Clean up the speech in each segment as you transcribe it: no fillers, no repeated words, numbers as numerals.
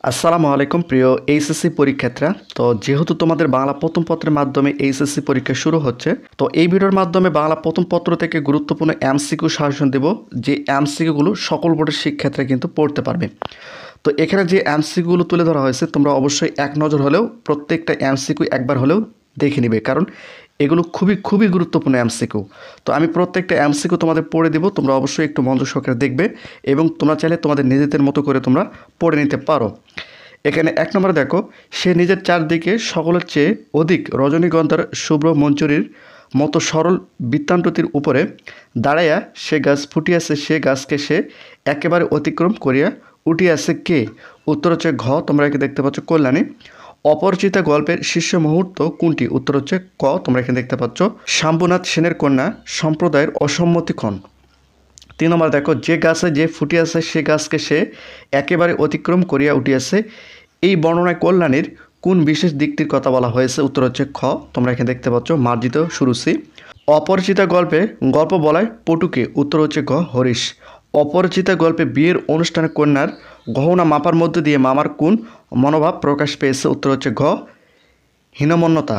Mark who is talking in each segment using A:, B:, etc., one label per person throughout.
A: আসসালামু আলাইকুম প্রিয় এইচএসসি পরীক্ষার্থীরা। তো যেহেতু তোমাদের বাংলা প্রথম পত্রের মাধ্যমে এইচএসসি পরীক্ষা শুরু হচ্ছে, তো এই ভিডিওর মাধ্যমে বাংলা প্রথম পত্র থেকে গুরুত্বপূর্ণ এমসিকিউ সাজেশন দেব, যে এমসিকিউগুলো সকল বোর্ডের শিক্ষার্থীরা কিন্তু পড়তে পারবে। তো এখানে যে এমসিকিউগুলো তুলে ধরা হয়েছে, তোমরা অবশ্যই এক নজর হলেও প্রত্যেকটা এমসিকিউ একবার হলেও দেখে নিবে, কারণ এগুলো খুবই খুবই গুরুত্বপূর্ণ এমসিকিউ। তো আমি প্রত্যেকটা এমসিকিউ তোমাদের পড়ে দেবো, তোমরা অবশ্যই একটু মনোযোগ সহকারে দেখবে এবং তোমরা চাইলে তোমাদের নিজেদের মতো করে তোমরা পড়ে নিতে পারো। এখানে এক নম্বরে দেখো, সে নিজের চারদিকে সকলের চেয়ে অধিক রজনীগন্ধার শুভ্র মঞ্জুরির মতো সরল বৃত্তান্তটির উপরে দাঁড়াইয়া সে গাছ ফুটিয়াছে, সে গাছকে সে একেবারে অতিক্রম করিয়া উঠিয়াছে কে? উত্তর হচ্ছে ঘ, তোমরা এখানে দেখতে পাচ্ছ কল্যাণী। অপরিচিতা গল্পের শীর্ষ মুহূর্ত কোনটি? উত্তর হচ্ছে ক, তোমরা এখানে দেখতে পাচ্ছ শাম্ভুনাথ সেনের কন্যা সম্প্রদায়ের অসম্মতিক্ষণ। 3 নম্বর দেখো, যে গাছে যে ফুটিয়াছে সে গাছকে সে একেবারে অতিক্রম করিয়া উঠিয়াছে, এই বর্ণনায় কল্যাণীর কোন বিশেষ দিকটির কথা বলা হয়েছে? উত্তর হচ্ছে খ, তোমরা এখানে দেখতে পাচ্ছ মার্জিত সুরুচি। অপরিচিতা গল্পে গল্প বলায় পটুকে? উত্তর হচ্ছে গ, হরিশ। অপরিচিতা গল্পে বিয়ের অনুষ্ঠানে কন্যার গহনা মাপার মধ্য দিয়ে মামার কোন মনোভাব প্রকাশ পেয়েছে? উত্তর হচ্ছে ঘ, হীনমন্যতা।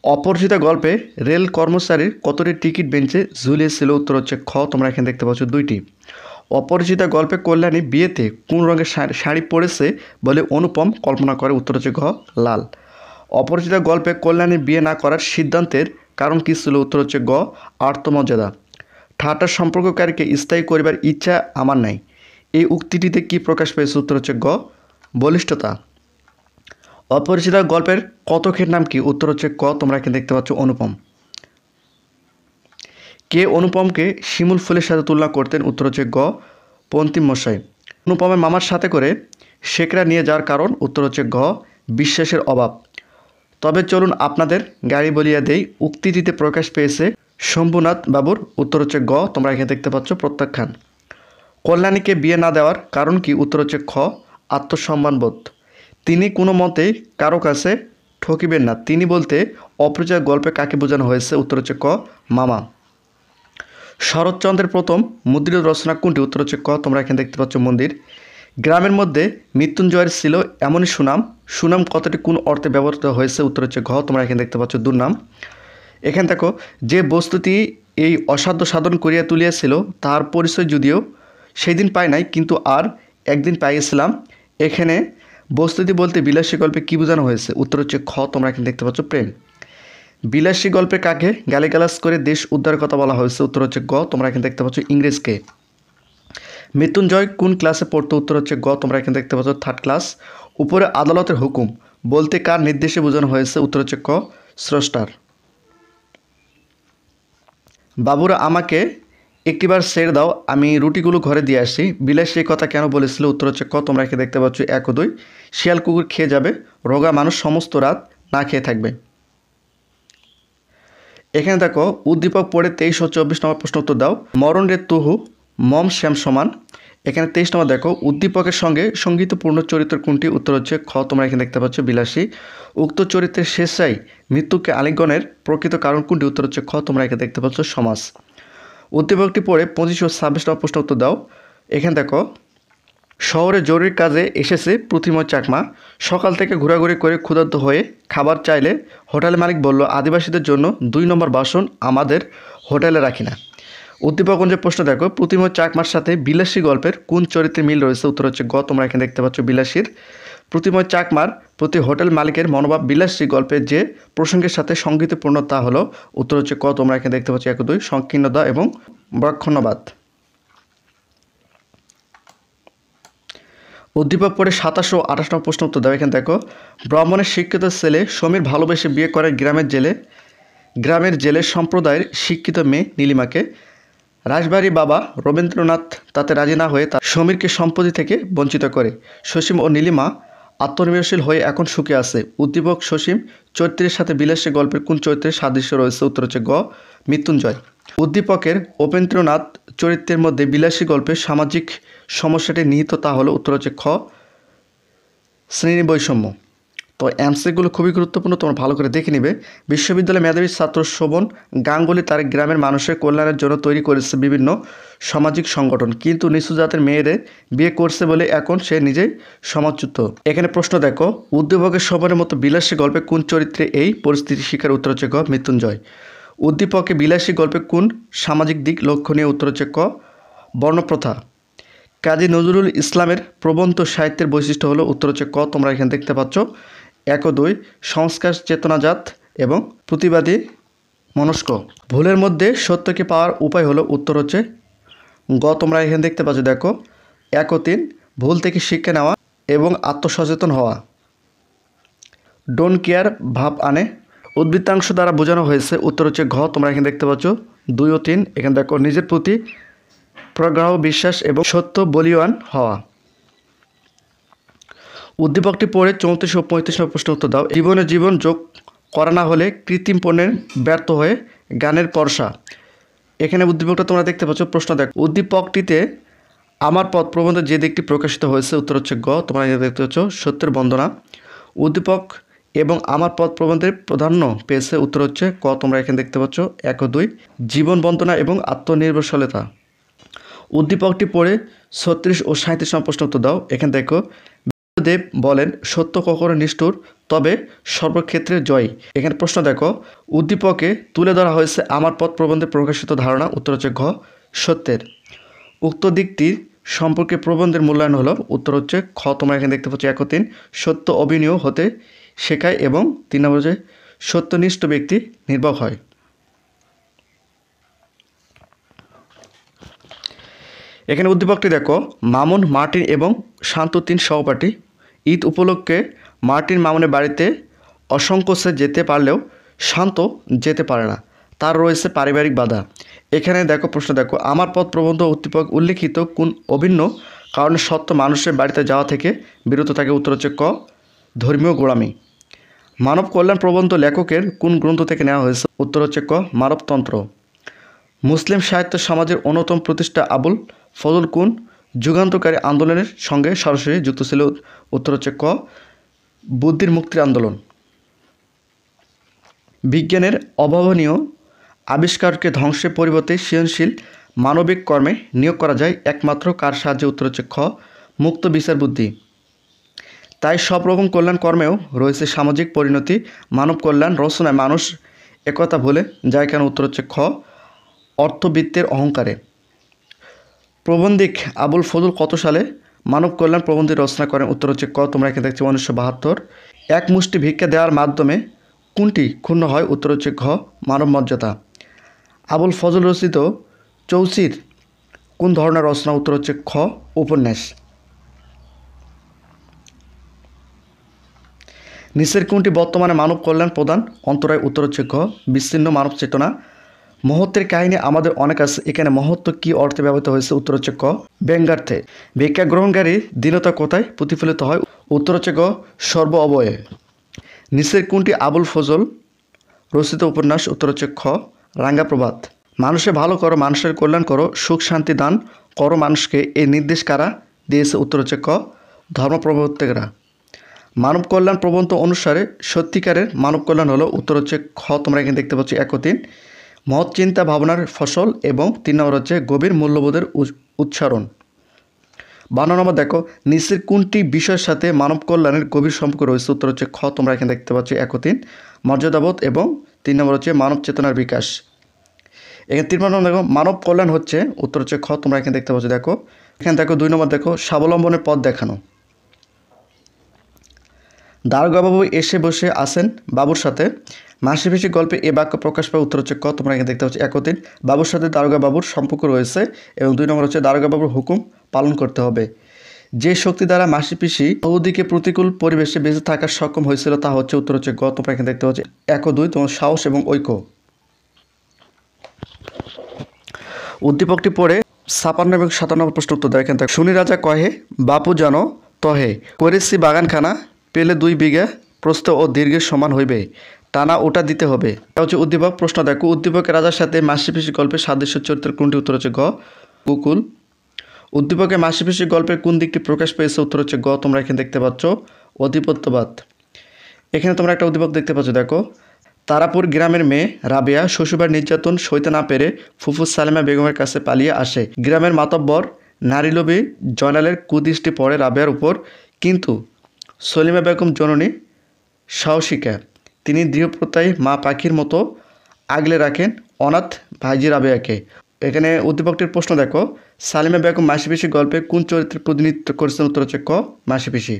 A: অপরিচিতা গল্পে রেল কর্মচারীর কতটি টিকিট বেঞ্চে ঝুলিয়েছিল? উত্তর হচ্ছে খ, তোমরা এখানে দেখতে পাচ্ছ 2টি। অপরিচিতা গল্পে কল্যাণী বিয়েতে কোন রঙের শাড়ি পরেছে বলে অনুপম কল্পনা করে? উত্তর হচ্ছে ঘ, লাল। অপরিচিতা গল্পে কল্যাণী বিয়ে না করার সিদ্ধান্তের কারণ কী ছিল? উত্তর হচ্ছে গ, আত্মমর্যাদা। ঠাট্টার সম্পর্ককারীকে স্থায়ী করিবার ইচ্ছা আমার নাই, এই উক্তিটিতে কি প্রকাশ পেয়েছে? উত্তর হচ্ছে গ, বলিষ্ঠতা। অপরিচিতা গল্পের কতকের নাম কি? উত্তর হচ্ছে ক, তোমরা এখানে দেখতে পাচ্ছ অনুপম। কে অনুপমকে শিমুল ফুলের সাথে তুলনা করতেন? উত্তর হচ্ছে গ, পন্তিম মশাই। অনুপমের মামার সাথে করে শেকরা নিয়ে যাওয়ার কারণ? উত্তর হচ্ছে ঘ, বিশ্বাসের অভাব। তবে চলুন আপনাদের গাড়ি বলিয়া দেই উক্তিটিতে প্রকাশ পেয়েছে শম্ভুনাথ বাবুর? উত্তর হচ্ছে গ, তোমরা এখানে দেখতে পাচ্ছ প্রত্যাখ্যান। কল্যাণীকে বিয়ে না দেওয়ার কারণ কি? উত্তর হচ্ছে খ, আত্মসম্মানবোধ। তিনি কোনো মতেই কারো কাছে ঠকিবেন না, তিনি বলতে অপরিচিত গল্পে কাকে বোঝানো হয়েছে? উত্তর হচ্ছে ক, মামা। শরৎচন্দ্রের প্রথম মুদ্রিত রচনা কোনটি? উত্তর হচ্ছে ক, তোমরা এখানে দেখতে পাচ্ছ মন্দির। গ্রামের মধ্যে মৃত্যুঞ্জয়ের ছিল এমনই সুনাম, সুনাম কথাটি কোন অর্থে ব্যবহৃত হয়েছে? উত্তর হচ্ছে ঘ, তোমরা এখানে দেখতে পাচ্ছ দুর্নাম। এখানে দেখো, যে বস্তুটি এই অসাধ্য সাধন করিয়া তুলিয়াছিল তার পরিচয় যদিও সেই দিন পাই নাই, কিন্তু আর একদিন পাইয়াছিলাম। এখানে বস্তুটি বলতে বিলাসী গল্পে কী বোঝানো হয়েছে? উত্তর হচ্ছে খ, তোমরা এখানে দেখতে পাচ্ছ প্রেম। বিলাসী গল্পে কাকে গালিগালাজ করে দেশ উদ্ধারের কথা বলা হয়েছে? উত্তর হচ্ছে গ, তোমরা এখানে দেখতে পাচ্ছ ইংরেজকে। মৃত্যুঞ্জয় কোন ক্লাসে পড়তো? উত্তর হচ্ছে গ, তোমরা এখানে দেখতে পাচ্ছ 3rd ক্লাস। উপরে আদালতের হুকুম বলতে কার নির্দেশে বোঝানো হয়েছে? উত্তর হচ্ছে ক, স্রষ্টার। বাবুরা আমাকে একটিবার ছেড়ে দাও, আমি রুটিগুলো ঘরে দিয়ে আসি, বিলাসী এই কথা কেন বলেছিল? উত্তর হচ্ছে ক, তোমরা এখানে দেখতে পাচ্ছ 1 ও 2। শিয়াল কুকুর খেয়ে যাবে, রোগা মানুষ সমস্ত রাত না খেয়ে থাকবে। এখানে দেখো, উদ্দীপক পড়ে 23 ও 24 নম্বর প্রশ্ন উত্তর দাও। মরণ রে তুহু মম শ্যাম সমান। এখানে 23 নম্বর দেখো, উদ্দীপকের সঙ্গে সঙ্গীতপূর্ণ চরিত্র কোনটি? উত্তর হচ্ছে খ, তোমরা এখানে দেখতে পাচ্ছ বিলাসী। উক্ত চরিত্রের শেষাই মৃত্যুকে আলিঙ্গনের প্রকৃত কারণ কোনটি? উত্তর হচ্ছে খ, তোমরা এখানে দেখতে পাচ্ছ সমাজ। উদ্দীপকটি পড়ে 25 ও 26 নম্বর প্রশ্ন উত্তর দাও। এখানে দেখো, শহরে জরুরি কাজে এসেছে প্রতিময় চাকমা, সকাল থেকে ঘোরাঘুরি করে ক্ষুধার্ত হয়ে খাবার চাইলে হোটেল মালিক বলল আদিবাসীদের জন্য 2 নম্বর বাসন আমাদের হোটেলে রাখি না। উদ্দীপকগঞ্জের প্রশ্ন দেখো, প্রতিময় চাকমার সাথে বিলাসী গল্পের কোন চরিত্রে মিল রয়েছে? উত্তর হচ্ছে গ, তোমরা এখানে দেখতে পাচ্ছ বিলাসীর। প্রতিময় চাকমার প্রতি হোটেল মালিকের মনোভাব বিলাসী গল্পের যে প্রসঙ্গের সাথে সঙ্গীতপূর্ণ তা হলো? উত্তর হচ্ছে ক, তোমরা এখানে দেখতে পাচ্ছ 1 ও 2 সংকীর্ণতা এবং ব্রক্ষণ্যবাদ। উদ্দীপক পড়ে 27 ও 28 নম্বর প্রশ্ন উত্তর দাও। এখানে দেখো, ব্রাহ্মণের শিক্ষিত ছেলে সমীর ভালোবেসে বিয়ে করে গ্রামের জেলে সম্প্রদায়ের শিক্ষিত মেয়ে নীলিমাকে। রাজবাড়ি বাবা রবীন্দ্রনাথ তাতে রাজি না হয়ে সমীরকে সম্পত্তি থেকে বঞ্চিত করে। সসীম ও নীলিমা আত্মনির্ভরশীল হয়ে এখন সুখে আছে। উদ্দীপক সসীম চরিত্রের সাথে বিলাসী গল্পের কোন চরিত্রের সাদৃশ্য রয়েছে? উত্তর হচ্ছে গ, মৃত্যুঞ্জয়। উদ্দীপকের উপেন্দ্রনাথ চরিত্রের মধ্যে বিলাসী গল্পের সামাজিক সমস্যাটি নিহিত তা হলো? উত্তর হচ্ছে খ, শ্রেণী বৈষম্য। তো এমসিগুলো খুবই গুরুত্বপূর্ণ, তোমরা ভালো করে দেখে নিবে। বিশ্ববিদ্যালয়ের মেধাবী ছাত্র শোভন গাঙ্গুলি তার গ্রামের মানুষের কল্যাণের জন্য তৈরি করেছে বিভিন্ন সামাজিক সংগঠন, কিন্তু নিচু জাতের মেয়েদের বিয়ে করছে বলে এখন সে নিজেই সমাজচ্যুত। এখানে প্রশ্ন দেখো, উদ্দীপকের শোভনের মতো বিলাসী গল্পে কোন চরিত্রে এই পরিস্থিতি শিকার? উত্তর হচ্ছে গ মৃত্যুঞ্জয়। উদ্দীপকে বিলাসী গল্পে কোন সামাজিক দিক লক্ষণীয়? উত্তর হচ্ছে ক বর্ণপ্রথা। কাজী নজরুল ইসলামের প্রবন্ধ সাহিত্যের বৈশিষ্ট্য হলো? উত্তর হচ্ছে ক, তোমরা এখানে দেখতে পাচ্ছ 1 ও 2, সংস্কার চেতনাজাত এবং প্রতিবাদী মনস্ক। ভুলের মধ্যে সত্যকে পাওয়ার উপায় হলো? উত্তর হচ্ছে গ, তোমরা এখানে দেখতে পাচ্ছ, দেখো 1 ও 3, ভুল থেকে শিক্ষা নেওয়া এবং আত্মসচেতন হওয়া। ডোন্ট কেয়ার ভাব আনে উদ্বৃত্তাংশ দ্বারা বোঝানো হয়েছে? উত্তর হচ্ছে ঘ, তোমরা এখানে দেখতে পাচ্ছ 2 ও 3। এখানে দেখো নিজের প্রতি প্রগাঢ় বিশ্বাস এবং সত্য বলীয়ান হওয়া। উদ্দীপকটি পড়ে 34 ও 35 নম্বর প্রশ্ন উত্তর দাও। জীবন যোগ করা না হলে কৃত্রিম পণ্যের ব্যর্থ হয়ে গানের পরশা। এখানে উদ্দীপকটা তোমরা দেখতে পাচ্ছ। প্রশ্ন দেখো, উদ্দীপকটিতে আমার পথ প্রবন্ধের যে দিকটি প্রকাশিত হয়েছে? উত্তর হচ্ছে গ, তোমরা দেখতে পাচ্ছ সত্যের বন্দনা। উদ্দীপক এবং আমার পথ প্রবন্ধের প্রাধান্য পেয়েছে? উত্তর হচ্ছে ক, তোমরা এখানে দেখতে পাচ্ছ 1 ও 2, জীবন বন্দনা এবং আত্মনির্ভরশীলতা। উদ্দীপকটি পড়ে 36 ও 37 নম্বর প্রশ্ন উত্তর দাও। এখানে দেখো, দেব বলেন সত্য কখনো নিষ্ঠুর, তবে সর্বক্ষেত্রে জয়। এখানে প্রশ্ন দেখো, উদ্দীপকে তুলে ধরা হয়েছে আমার পথ প্রবন্ধে প্রকাশিত ধারণা? উত্তর হচ্ছে ঘ, সত্যের। উক্ত দিকটির সম্পর্কে প্রবন্ধের মূল্যায়ন হলো? উত্তর হচ্ছে খ, তোমরা এখানে দেখতে পাচ্ছ 1 ও 3, সত্য অভিনয় হতে শেখায় এবং 3 নম্বর হচ্ছে সত্যনিষ্ঠ ব্যক্তি নির্বাক হয়। এখানে উদ্দীপকটি দেখো, মামুন, মার্টিন এবং শান্ত 3 সহপাঠী। ঈদ উপলক্ষে মার্টিন মামুনের বাড়িতে অসংকোচে যেতে পারলেও শান্ত যেতে পারে না, তার রয়েছে পারিবারিক বাধা। এখানে দেখো প্রশ্ন দেখো, আমার পথ প্রবন্ধ উদ্দীপক উল্লেখিত কোন অভিন্ন কারণে সত্য মানুষের বাড়িতে যাওয়া থেকে বিরত থাকে? উত্তর হচ্ছে ক, ধর্মীয় গোড়ামি। মানব কল্যাণ প্রবন্ধ লেখকের কোন গ্রন্থ থেকে নেওয়া হয়েছে? উত্তর হচ্ছে ক, মানবতন্ত্র। মুসলিম সাহিত্য সমাজের অন্যতম প্রতিষ্ঠা আবুল ফজল কোন যুগান্তকারী আন্দোলনের সঙ্গে সরাসরি যুক্ত ছিল? উত্তর হচ্ছে ক, বুদ্ধির মুক্তির আন্দোলন। বিজ্ঞানের অভাবনীয় আবিষ্কারকে ধ্বংসের পরিবর্তে সৃজনশীল মানবিক কর্মে নিয়োগ করা যায় একমাত্র কার সাহায্যে? উত্তর হচ্ছে খ, মুক্ত বিচার বুদ্ধি। তাই সব রকম কল্যাণ কর্মেও রয়েছে সামাজিক পরিণতি। মানব কল্যাণ রচনায় মানুষ একথা ভুলে যায় কেন? উত্তর হচ্ছে খ, অর্থবিত্তের অহংকারে। প্রবন্ধিক আবুল ফজল কত সালে মানব কল্যাণ প্রবন্ধের রচনা করেন? উত্তর হচ্ছে ক, তোমরা এখানে দেখছি 1972। এক মুষ্টি ভিক্ষা দেওয়ার মাধ্যমে কোনটি ক্ষুণ্ণ হয়? উত্তর হচ্ছে ঘ, মানব মর্যাদা। আবুল ফজল রচিত চৌচির কোন ধরনের রচনা? উত্তর হচ্ছে খ, উপন্যাস। নিচের কোনটি বর্তমানে মানব কল্যাণ প্রধান অন্তরায়? উত্তর হচ্ছে ঘ, বিচ্ছিন্ন মানব চেতনা। মহত্বের কাহিনী আমাদের অনেক আছে, এখানে মহত্ব কি অর্থে ব্যবহৃত হয়েছে? উত্তর হচ্ছে ক, ব্যঙ্গার্থে। ভিক্ষা গ্রহণকারী দীনতা কোথায় প্রতিফলিত হয়? উত্তর হচ্ছে গ, সর্ব অবয়ে। নিচের কোনটি আবুল ফজল রচিত উপন্যাস? উত্তর হচ্ছে খ, রাঙ্গা প্রভাত। মানুষের ভালো করো, মানুষের কল্যাণ করো, সুখ শান্তি দান করো মানুষকে, এই নির্দেশ কারা দিয়েছে? উত্তর হচ্ছে ক, ধর্ম প্রবর্তকেরা। মানব কল্যাণ প্রবন্ধ অনুসারে সত্যিকারের মানব কল্যাণ হলো? উত্তর হচ্ছে খ, তোমরা এখানে দেখতে পাচ্ছ 1 ও 3, মহৎ চিন্তা ভাবনার ফসল এবং 3 নম্বর হচ্ছে গভীর মূল্যবোধের উচ্চারণ। 52 নম্বর দেখো, নিচের কোনটি বিষয়ের সাথে মানব কল্যাণের গভীর সম্পর্ক রয়েছে? উত্তর হচ্ছে খ, তোমরা এখানে দেখতে পাচ্ছ 1 ও 3, মর্যাদাবোধ এবং 3 নম্বর হচ্ছে মানব চেতনার বিকাশ। এখানে 3 নম্বর দেখো, মানব কল্যাণ হচ্ছে? উত্তর হচ্ছে খ, তোমরা এখানে দেখতে পাচ্ছ, দেখো এখানে দেখো 2 নম্বর দেখো, স্বাবলম্বনের পথ দেখানো। দারোগাবাবু এসে বসে আছেন বাবুর সাথে, মাসিপিসি গল্পে এ বাক্য প্রকাশ পায়? উত্তর হচ্ছে ক, তোমরা এখানে দেখতে পাচ্ছ 1 ও 3, বাবুর সাথে দারোগাবাবুর সম্পর্ক রয়েছে এবং 2 নম্বর হচ্ছে দারোগাবাবুর হুকুম পালন করতে হবে। যে শক্তি দ্বারা মাসিপিসি বহুদিকে প্রতিকূল পরিবেশে বেঁচে থাকার সক্ষম হয়েছিল তা হচ্ছে? উত্তর হচ্ছে গ, তোমরা এখানে দেখতে পাচ্ছ 1 ও 2, তোমার সাহস এবং ঐক্য। উদ্দীপকটি পড়ে 56 এবং 57 প্রশ্ন উত্তর দেয়। এখানে শুনি রাজা কহে বাপু জানো তহে, করেছি বাগানখানা পেলে 2 বিঘা, প্রস্থ ও দীর্ঘের সমান হইবে, টানা ওটা দিতে হবে। এটা হচ্ছে উদ্দীপক। প্রশ্ন দেখো, উদ্দীপকের রাজার সাথে মাসিপিসি গল্পের সাদৃশ্য চরিত্রের কোনটি? উত্তর হচ্ছে ঘ, গোকুল। উদ্দীপকের মাসিপিসি গল্পের কোন দিকটি প্রকাশ পেয়েছে? উত্তর হচ্ছে গ, তোমরা এখানে দেখতে পাচ্ছ, অধিপত্যবাদ। এখানে তোমরা একটা উদ্দীপক দেখতে পাচ্ছ, দেখো। তারাপুর গ্রামের মেয়ে রাবেয়া শ্বশুরবাড়ির নির্যাতন সইতে না পেরে ফুফু সালেমা বেগমের কাছে পালিয়ে আসে। গ্রামের মাতব্বর নারীলোভী জয়নালের কুদৃষ্টি পড়ে রাবেয়ার উপর, কিন্তু সলিমা বেগম জননী সাহসিকা। তিনি দৃঢ়প্রত্যয়ী মা পাখির মতো আগলে রাখেন অনাথ ভাইজি রাবেয়াকে। এখানে উদ্দীপকটির প্রশ্ন দেখো, সালিমা বেগম মাসিপিসি গল্পে কোন চরিত্রের প্রতিনিধিত্ব করেছেন? উত্তর হচ্ছে ক, মাসিপিসি।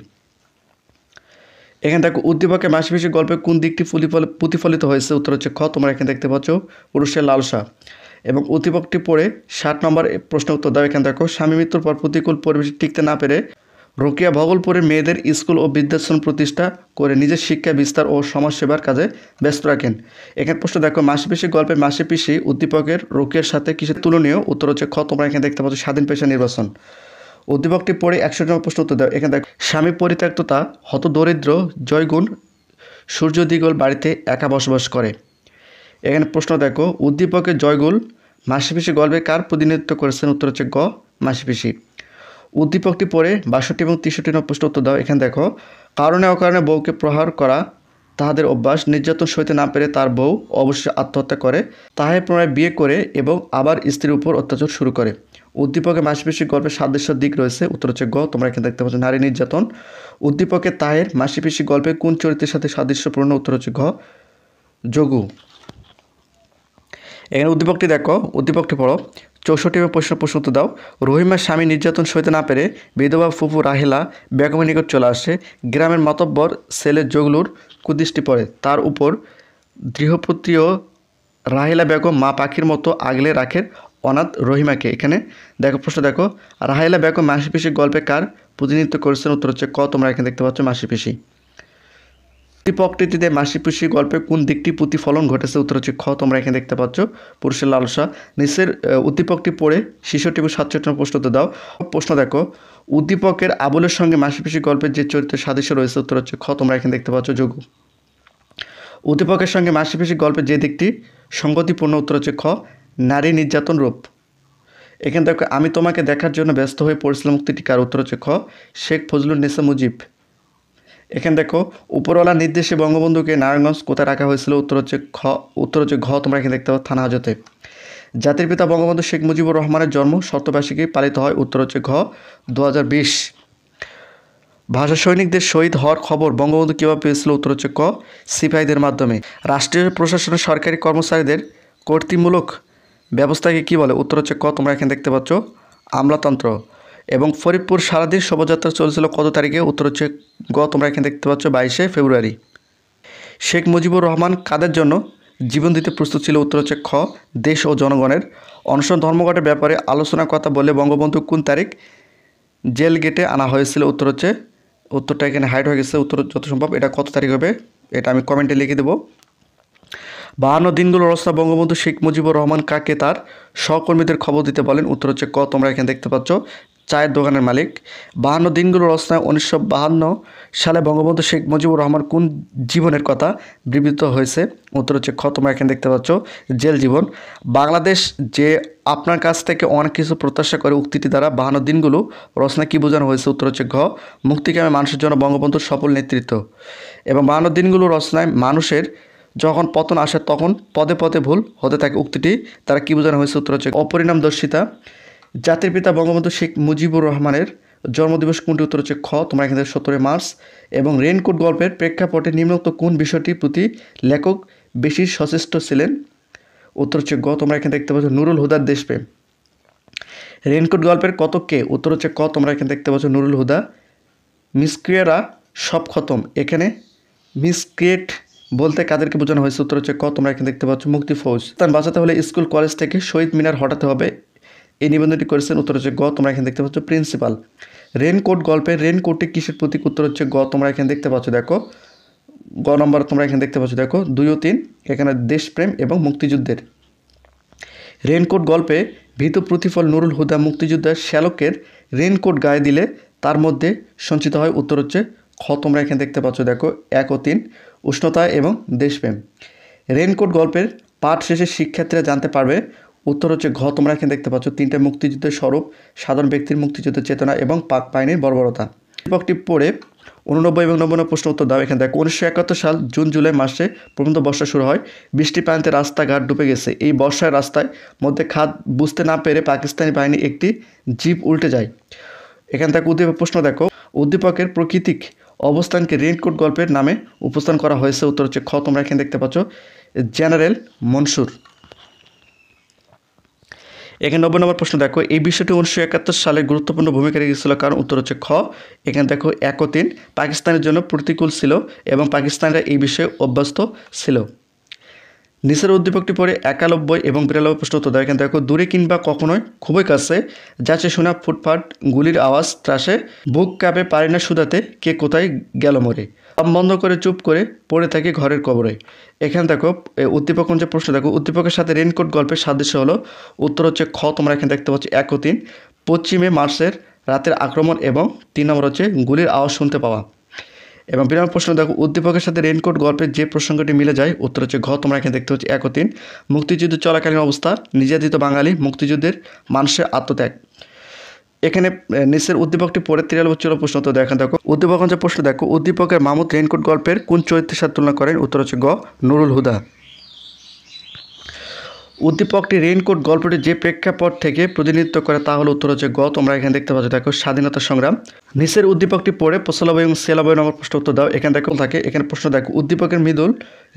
A: এখানে দেখো উদ্দীপকে মাসিপিসি গল্পে কোন দিকটি প্রতিফলিত হয়েছে? উত্তর হচ্ছে খ, তোমরা এখানে দেখতে পাচ্ছ পুরুষের লালসা। এবং উদ্দীপকটি পড়ে 60 নম্বর প্রশ্ন উত্তর দাও। এখানে দেখো, স্বামী মৃত্যুর পর প্রতিকূল পরিবেশে টিকতে না পেরে রোকেয়া ভগলপুরের মেয়েদের স্কুল ও বৃদ্ধাশ্রম প্রতিষ্ঠা করে নিজের শিক্ষা বিস্তার ও সমাজসেবার কাজে ব্যস্ত রাখেন। এখানে প্রশ্ন দেখো, মাসিপিসি গল্পে মাসিপিসি উদ্দীপকের রোকেয়ার সাথে কিসের তুলনীয়? উত্তর হচ্ছে খ, তোমরা এখানে দেখতে পাচ্ছ স্বাধীন পেশা নির্বাচন। উদ্দীপকটি পড়ে 61 নম্বর প্রশ্ন উত্তর দাও। এখানে দেখো, স্বামী পরিত্যক্ততা হত দরিদ্র জয়গুণ সূর্য দিগল বাড়িতে একা বসবাস করে। এখানে প্রশ্ন দেখো, উদ্দীপকের জয়গুল মাসিপিসি গল্পে কার প্রতিনিধিত্ব করেছেন? উত্তর হচ্ছে গ, মাসিপিসি। উদ্দীপকটি পড়ে 62 এবং 63 নম্বর প্রশ্ন উত্তর দাও। এখানে দেখো, কারণে অকারণে বউকে প্রহার করা তাহাদের অভ্যাস, নির্যাতন সইতে না পেরে তার বউ অবশ্যই আত্মহত্যা করে, তাহাই পুনরায় বিয়ে করে এবং আবার স্ত্রীর উপর অত্যাচার শুরু করে। উদ্দীপকে মাসিপিসি গল্পের সাদৃশ্য দিক রয়েছে। উত্তর হচ্ছে গ, তোমরা এখানে দেখতে পাচ্ছ নারী নির্যাতন। উদ্দীপকে তাহের মাসিপিসি গল্পে কোন চরিত্রের সাথে সাদৃশ্যপূর্ণ? উত্তর হচ্ছে ঘ, যোগু। এখানে উদ্দীপকটি দেখো, উদ্দীপকটি পড়ো। 64 এবং প্রশ্ন উত্তর দাও। রহিমার স্বামী নির্যাতন সইতে না পেরে বিধবা ফুফু রাহেলা বেগমের নিকট চলে আসে। গ্রামের মাতব্বর ছেলে জগলুর কুদৃষ্টি পড়ে তার উপর। দৃঢ়প্রত্যয়ী রাহেলা বেগম মা পাখির মতো আগলে রাখেন অনাথ রহিমাকে। এখানে দেখো প্রশ্ন দেখো, রাহেলা বেগম মাসিপিসি গল্পে কার প্রতিনিধিত্ব করেছেন? উত্তর হচ্ছে ক, তোমরা এখানে দেখতে পাচ্ছ মাসিপিসি। উদ্দীপকটিতে মাসিপিসি গল্পে কোন দিকটি প্রতিফলন ঘটেছে? উত্তর হচ্ছে খ, তোমরা এখানে দেখতে পাচ্ছ পুরুষের লালসা। নিচের উদ্দীপকটি পড়ে 66 এবং 67 প্রশ্ন উত্তর দাও। প্রশ্ন দেখো, উদ্দীপকের আবুলের সঙ্গে মাসিপিসি গল্পের যে চরিত্রের সাদৃশ্য রয়েছে? উত্তর হচ্ছে খ, তোমরা এখানে দেখতে পাচ্ছ যোগু। উদ্দীপকের সঙ্গে মাসিপিসি গল্পের যে দিকটি সঙ্গতিপূর্ণ? উত্তর হচ্ছে খ, নারী নির্যাতন রূপ। এখানে দেখো, আমি তোমাকে দেখার জন্য ব্যস্ত হয়ে পড়েছিলাম উক্তিটি কার? উত্তর হচ্ছে খ, শেখ ফজলুন নেসা মুজিব। এখানে দেখো, উপরওয়ালা নির্দেশে বঙ্গবন্ধুকে নারায়ণগঞ্জ কোথায় রাখা হয়েছিল? উত্তর হচ্ছে ঘ, তোমরা এখানে দেখতে পাচ্ছ থানা হাজতে। জাতির পিতা বঙ্গবন্ধু শেখ মুজিবুর রহমানের জন্ম শতবার্ষিকী পালিত হয়। উত্তর হচ্ছে ঘ, 2020। ভাষা সৈনিকদের শহীদ হওয়ার খবর বঙ্গবন্ধু কীভাবে পেয়েছিল? উত্তর হচ্ছে ক, সিপাহীদের মাধ্যমে। রাষ্ট্রীয় প্রশাসনের সরকারি কর্মচারীদের কর্তৃমূলক ব্যবস্থাকে কী বলে? উত্তর হচ্ছে ক, তোমরা এখানে দেখতে পাচ্ছ আমলাতন্ত্র। এবং ফরিদপুর সারাদিন শোভাযাত্রা চলেছিল কত তারিখে? উত্তর হচ্ছে গ, তোমরা এখানে দেখতে পাচ্ছ 22শে ফেব্রুয়ারি। শেখ মুজিবুর রহমান কাদের জন্য জীবন দিতে প্রস্তুত ছিল? উত্তর হচ্ছে খ, দেশ ও জনগণের। অনশন ধর্মঘটের ব্যাপারে আলোচনার কথা বলে বঙ্গবন্ধু কোন তারিখ জেল গেটে আনা হয়েছিল? উত্তরটা এখানে হাইড হয়ে গেছে। উত্তর যত সম্ভব এটা কত তারিখ হবে এটা আমি কমেন্টে লিখে দেবো। 52 দিনগুলোর অবস্থা বঙ্গবন্ধু শেখ মুজিবুর রহমান কাকে তার সহকর্মীদের খবর দিতে বলেন? উত্তর হচ্ছে ক, তোমরা এখানে দেখতে পাচ্ছ চায়ের দোকানের মালিক। 52 দিনগুলোর অবস্থায় 1952 সালে বঙ্গবন্ধু শেখ মুজিবুর রহমান কোন জীবনের কথা বিবৃত হয়েছে? উত্তর হচ্ছে খ, তোমরা এখানে দেখতে পাচ্ছ জেল জীবন। বাংলাদেশ যে আপনার কাছ থেকে অনেক কিছু প্রত্যাশা করে উক্তিটি দ্বারা 52 দিনগুলো রচনা কী বোঝানো হয়েছে? উত্তর হচ্ছে ঘ, মুক্তিকামী মানুষের জন্য বঙ্গবন্ধুর সফল নেতৃত্ব। এবং 52 দিনগুলো রচনায় মানুষের যখন পতন আসে তখন পদে পদে ভুল হতে থাকে উক্তিটি তারা কী বোঝানো হয়েছে? উত্তর হচ্ছে অপরিণামদর্শিতা। জাতির পিতা বঙ্গবন্ধু শেখ মুজিবুর রহমানের জন্মদিবস কোনটি? উত্তর হচ্ছে খ, তোমরা এখানে 17 মার্চ। এবং রেইনকোট গল্পের প্রেক্ষাপটে নিম্নোক্ত কোন বিষয়টির প্রতি লেখক বেশি সচেষ্ট ছিলেন? উত্তর হচ্ছে গ, তোমরা এখানে দেখতে পাচ্ছ নুরুল হুদার দেশপ্রেম। রেইনকোট গল্পের কতক কে? উত্তর হচ্ছে ক, তোমরা এখানে দেখতে পাচ্ছ নুরুল হুদা। মিসক্রিয়েরা সব খতম, এখানে মিসক্রিয়েট বলতে কাদেরকে বোঝানো হয়েছে? উত্তর হচ্ছে ক, তোমরা এখানে দেখতে পাচ্ছ মুক্তি ফৌজ। তার বাঁচাতে হলে স্কুল কলেজ থেকে শহীদ মিনার হটাতে হবে, এই নিবন্ধনটি করেছেন। উত্তর হচ্ছে গ, তোমরা এখানে দেখতে পাচ্ছ প্রিন্সিপাল। রেইনকোট গল্পের রেইনকোটটি কিসের প্রতীক? উত্তর হচ্ছে গ, তোমরা এখানে দেখতে পাচ্ছ দেখো গ নম্বর, তোমরা এখানে দেখতে পাচ্ছ দেখো 2 ও 3, এখানে দেশপ্রেম এবং মুক্তিযুদ্ধের। রেইনকোট গল্পে ভীত প্রতিফল নুরুল হুদা মুক্তিযোদ্ধা শ্যালকের রেইনকোট গায়ে দিলে তার মধ্যে সঞ্চিত হয়। উত্তর হচ্ছে খ, তোমরা এখানে দেখতে পাচ্ছ দেখো 1 ও 3, উষ্ণতা এবং দেশপ্রেম। রেইনকোট গল্পের পাঠ শেষে শিক্ষার্থীরা জানতে পারবে। উত্তর হচ্ছে ঘ, তোমরা এখানে দেখতে পাচ্ছ 3টে মুক্তিযুদ্ধের স্বরূপ, সাধারণ ব্যক্তির মুক্তিযুদ্ধের চেতনা এবং পাক বাহিনীর বর্বরতা। উদ্দীপকটি পড়ে 89 এবং 90 প্রশ্ন উত্তর দাও। এখানে দেখো 1971 সাল জুন জুলাই মাসে প্রথম বর্ষা শুরু হয়। বৃষ্টি পানিতে রাস্তাঘাট ডুবে গেছে। এই বর্ষায় রাস্তায় মধ্যে খাদ বুঝতে না পেরে পাকিস্তানি বাহিনী একটি জিপ উল্টে যায়। এখান থেকে উদ্দীপক প্রশ্ন দেখো, উদ্দীপকের প্রাকৃতিক অবস্থানকে রেইনকোট গল্পের নামে উপস্থান করা হয়েছে। উত্তর হচ্ছে খ, তোমরা এখানে দেখতে পাচ্ছ জেনারেল মনসুর। এখানে 90 নম্বর প্রশ্ন দেখো, এই বিষয়টি 1971 সালে গুরুত্বপূর্ণ ভূমিকা রেখেছিল কারণ। উত্তর হচ্ছে খ। এখানে দেখো 1 ও 3 পাকিস্তানের জন্য প্রতিকূল ছিল এবং পাকিস্তানিরা এই বিষয়ে অভ্যস্ত ছিল। নিচের উদ্দীপকটি পড়ে 91 এবং 92 প্রশ্ন উত্তর দাও। এখানে দেখো, দূরে কিংবা কখনোই খুবই কাছে যাচ্ছে শোনা ফুটফাট গুলির আওয়াজ ত্রাসে বুক কাঁপে পারি না শুধাতে কে কোথায় গেল মরে সব বন্ধ করে চুপ করে পড়ে থাকে ঘরের কবরে। এখানে দেখো উদ্দীপক যে প্রশ্ন দেখো, উদ্দীপকের সাথে রেইনকোট গল্পের সাদৃশ্য হলো। উত্তর হচ্ছে খ, তোমরা এখানে দেখতে পাচ্ছ 1 ও 3 পশ্চিমে মার্চের রাতের আক্রমণ এবং 3 নম্বর হচ্ছে গুলির আওয়াজ শুনতে পাওয়া। এবং বিরাম প্রশ্ন দেখো, উদ্দীপকের সাথে রেইনকোট গল্পের যে প্রসঙ্গটি মিলে যায়। উত্তর হচ্ছে ঘ, তোমরা এখানে দেখতে পাচ্ছ 1 ও 3 মুক্তিযুদ্ধ চলাকালীন অবস্থা, নির্যাতিত বাঙালি, মুক্তিযুদ্ধের মানুষের আত্মত্যাগ। এখানে নিচের উদ্দীপকটি পড়ে 43 প্রশ্ন উত্তর দেখেন। দেখো উদ্দীপক যে প্রশ্ন দেখো, উদ্দীপকের মামুদ রেইনকোট গল্পের কোন চরিত্রের সাথে তুলনা করেন। উত্তর হচ্ছে গ, নুরুল হুদা। উদ্দীপকটি রেইনকোট গল্পটি যে প্রেক্ষাপট থেকে প্রতিনিধিত্ব করে তা হলো। উত্তর হচ্ছে গ, তোমরা এখানে দেখতে পাচ্ছ দেখো স্বাধীনতা সংগ্রাম। নিচের উদ্দীপকটি পড়ে 95 এবং 96 নম্বর প্রশ্ন উত্তর দাও। এখানে দেখো থাকে, এখানে প্রশ্ন দেখো, উদ্দীপকের মৃদুল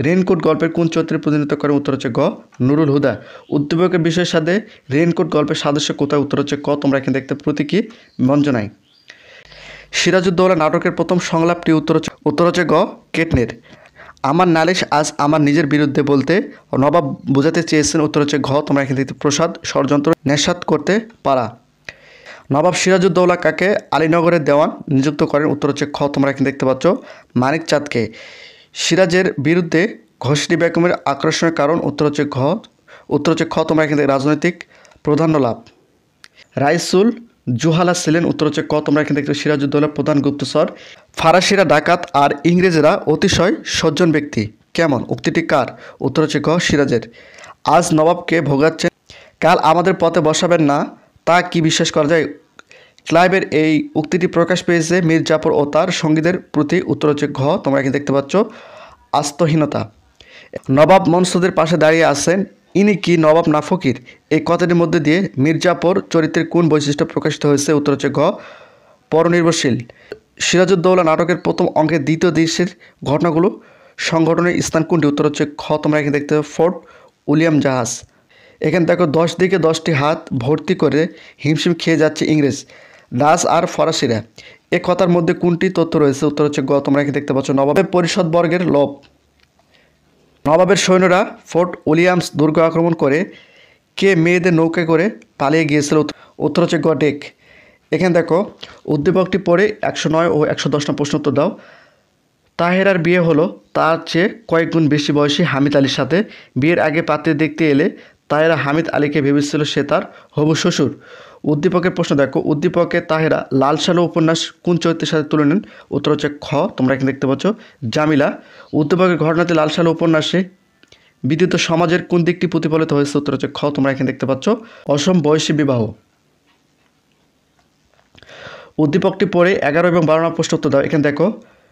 A: রেইনকোট গল্পের কোন চরিত্রে প্রতিনিধিত্ব করে। উত্তর হচ্ছে গ, নুরুল হুদা। উদ্দীপকের বিষয়ের সাথে রেইনকোট গল্পের সাদৃশ্য কোথায়। উত্তর হচ্ছে ক, তোমরা এখানে দেখতে প্রতীকী মঞ্জনায়। সিরাজউদ্দৌলা নাটকের প্রথম সংলাপটি। উত্তর হচ্ছে গ, কেটনের। আমার নালিশ আজ আমার নিজের বিরুদ্ধে বলতে নবাব বোঝাতে চেয়েছেন। উত্তর হচ্ছে ঘ, তোমরা এখানে দেখতে প্রসাদ ষড়যন্ত্র নেশাত করতে পারা। নবাব সিরাজউদ্দৌলা কাকে আলীনগরের দেওয়ান নিযুক্ত করেন। উত্তর হচ্ছে খ, তোমরা এখানে দেখতে পাচ্ছ মানিক চাঁদকে। সিরাজের বিরুদ্ধে ঘোষণী বেগমের আকর্ষণের কারণ। উত্তর হচ্ছে ঘ। উত্তর হচ্ছে খ, তোমরা এখানে রাজনৈতিক প্রাধান্য লাভ। রাইসুল জুহালা ছিলেন। উত্তর হচ্ছে ক, তোমরা এখানে দেখতে সিরাজউদ্দৌলার প্রধান গুপ্তচর। ফরাসিরা ডাকাত আর ইংরেজরা অতিশয় সজ্জন ব্যক্তি কেমন। উক্তিটি কার। উত্তর হচ্ছে গ, সিরাজের। আজ নবাবকে ভোগাচ্ছেন, কাল আমাদের পথে বসাবেন না, তা কি বিশ্বাস করা যায়। ক্লাইভের এই উক্তিটি প্রকাশ পেয়েছে মীর জাফর ও তার সঙ্গীদের প্রতি। উত্তর হচ্ছে ঘ, তোমরা এখানে দেখতে পাচ্ছ আস্থাহীনতা। নবাব মনসুদের পাশে দাঁড়িয়ে আছেন, ইনি কি নবাব না ফকির। এই কথাটির মধ্যে দিয়ে মীর জাফর চরিত্রের কোন বৈশিষ্ট্য প্রকাশিত হয়েছে। উত্তর হচ্ছে ঘ, পরনির্ভরশীল। সিরাজউদ্দৌলা নাটকের প্রথম অঙ্কের দ্বিতীয় দৃশ্যের ঘটনাগুলো সংঘটনের স্থান কোনটি। উত্তর হচ্ছে খ, তোমরা এখানে দেখতে পাবে ফোর্ট উইলিয়াম জাহাজ। এখানে দেখো 10 দিকে 10টি হাত ভর্তি করে হিমশিম খেয়ে যাচ্ছে ইংরেজ, ডাচ আর ফরাসিরা। এ কথার মধ্যে কোনটি তথ্য রয়েছে। উত্তর হচ্ছে গ, তোমরা এখানে দেখতে পাচ্ছ নবাবের পরিষদ বর্গের লোভ। নবাবের সৈন্যরা ফোর্ট উইলিয়ামস দুর্গ আক্রমণ করে কে মেয়েদের নৌকায় করে পালিয়ে গিয়েছিল। উত্তর হচ্ছে গ, ডেক। এখানে দেখো উদ্দীপকটি পড়ে 109 ও 110 নম্বর প্রশ্ন উত্তর দাও। তাহেরার বিয়ে হলো তার চেয়ে কয়েক গুণ বেশি বয়সী হামিদ আলীর সাথে। বিয়ের আগে পাত্রে দেখতে এলে তাহেরা হামিদ আলীকে ভেবেছিল সে তার হবু শ্বশুর। উদ্দীপকের প্রশ্ন দেখো, উদ্দীপকে তাহেরা লাল সালু উপন্যাস কোন চরিত্রের সাথে তুলে নেন। উত্তর হচ্ছে খ, তোমরা এখানে দেখতে পাচ্ছ জামিলা। উদ্দীপকের ঘটনাতে লাল সালু উপন্যাসে বিদ্যুৎ সমাজের কোন দিকটি প্রতিফলিত হয়েছে। উত্তর হচ্ছে খ, তোমরা এখানে দেখতে পাচ্ছ অসম বয়সী বিবাহ। উদ্দীপকটি পড়ে 11 এবং 12 নম্বর প্রশ্ন উত্তর দাও। এখানে দেখো